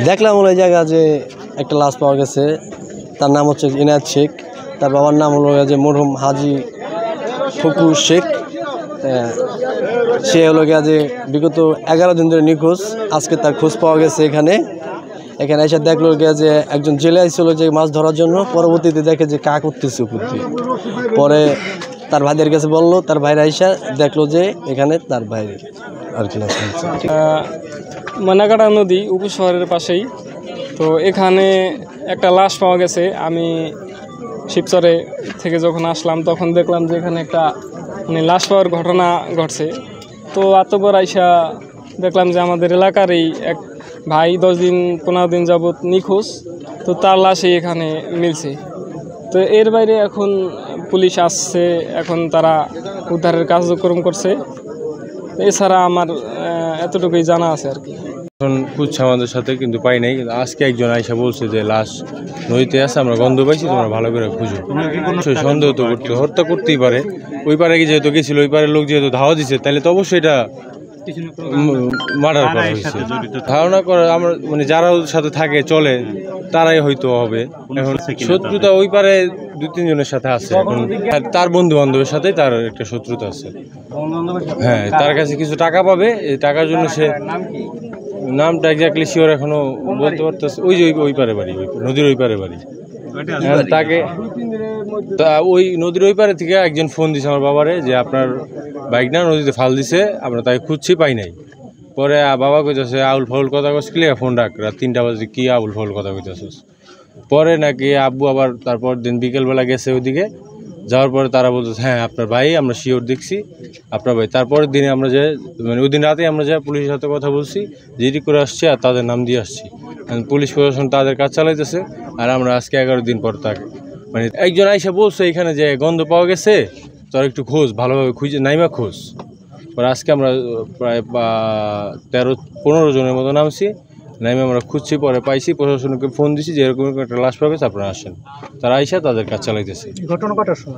দেখলাম ওই জায়গা যে একটা লাশ পাওয়া গেছে, তার নাম হচ্ছে ইনায়েত শেখ, তার বাবার নাম হলো যে মরহুম হাজি ফকুর শেখ। সে হলো গিয়া যে বিগত 11 দিন ধরে নিখোঁজ। আজকে তার খোঁজ পাওয়া গেছে এখানে এসে দেখলো গিয়া যে একজন জেলে আইছিল যে মাছ ধরার জন্য, পরবর্তীতে দেখে যে কাক উঠতেছে উপর দিয়ে। পরে তার ভাইদের কাছে বললো, তার ভাইরা আইসা দেখলো যে এখানে তার ভাই আর কি লাশ মিলছে। মানাকাটা নদী উপশহরের পাশেই, তো এখানে একটা লাশ পাওয়া গেছে। আমি শিবচরে থেকে যখন আসলাম তখন দেখলাম যে এখানে একটা লাশ পাওয়ার ঘটনা ঘটছে। তো আতবর আইসা দেখলাম যে আমাদের এলাকারই এক ভাই 10-15 দিন যাবৎ নিখোঁজ, তো তার লাশই এখানে মিলছে। তো এর বাইরে এখন পুলিশ আসছে, এখন তারা উদ্ধারের কার্যক্রম করছে। এছাড়া আমার এতটুকুই জানা আছে আর কি। এখন খুঁজছে আমাদের সাথে, কিন্তু পাই নাই। আজকে একজন আইসা বলছে যে লাশ নদীতে আছে, আমরা গন্ধ পাইছি, তোমরা ভালো করে খুঁজো। সন্দেহ তো করতে, হত্যা করতেই পারে। ওই পারে যেহেতু গেছিল, ওই পারের লোক যেহেতু ধাওয়া দিচ্ছে, তাহলে তো অবশ্যই এটা মার্ডার করা হয়েছে। ধারণা করা আমরা মানে যারা ওর সাথে থাকে চলে তারাই হয়তো হবে। এখন শত্রুতা ওই পারে 2-3 জনের সাথে আছে। এখন তার বন্ধু বান্ধবের সাথে তার একটা শত্রুতা আছে। হ্যাঁ, তার কাছে কিছু টাকা পাবে, এই টাকার জন্য সে, নামটা এক্স্যাক্টলি শিওর এখনো বলতে পারতেছে, ওই যে ওই পারে বাড়ি, ওই নদীর ওই পারে বাড়ি। তাকে ওই নদীর ওই পারে থেকে একজন ফোন দিছে আমার বাবারে যে আপনার বাইক না নদীতে ফাল দিছে, আমরা তাকে খুঁজছি, পাই নাই। পরে বাবা কইতেছে আউল ফাউল কথা কইলে ফোন ডাক, রাত 3টা বাজে, কি আউল ফাউল কথা কইতেছিস। পরে নাকি আব্বু আবার তারপর দিন বিকেলবেলা গেছে ওইদিকে, যাওয়ার পরে তারা বলতেছে হ্যাঁ আপনার ভাই, আমরা শিওর দেখছি আপনার ভাই। তারপরের দিনে আমরা যে মানে ওই দিন রাতে আমরা যে পুলিশের সাথে কথা বলছি, জিডি করে আসছি আর তাদের নাম দিয়ে আসছি। পুলিশ প্রশাসন তাদের কাজ চালাইতেছে, আর আমরা আজকে 11 দিন পর তাকে মানে একজন আইসা বলছে এখানে যে গন্ধ পাওয়া গেছে, তোর একটু খোঁজ, ভালোভাবে খুঁজে নাইমা খোঁজ। পরে আজকে আমরা প্রায় 13-15 জনের মতো নামছি, নামে আমরা খুঁজছি, পরে পাইছি। প্রশাসনকে ফোন দিছি যে এরকম একটা লাশ পাবে, আপনারা আসেন। তারা আইসা তাদের কাজ চালাইতেছে। ঘটনা কটার সময়?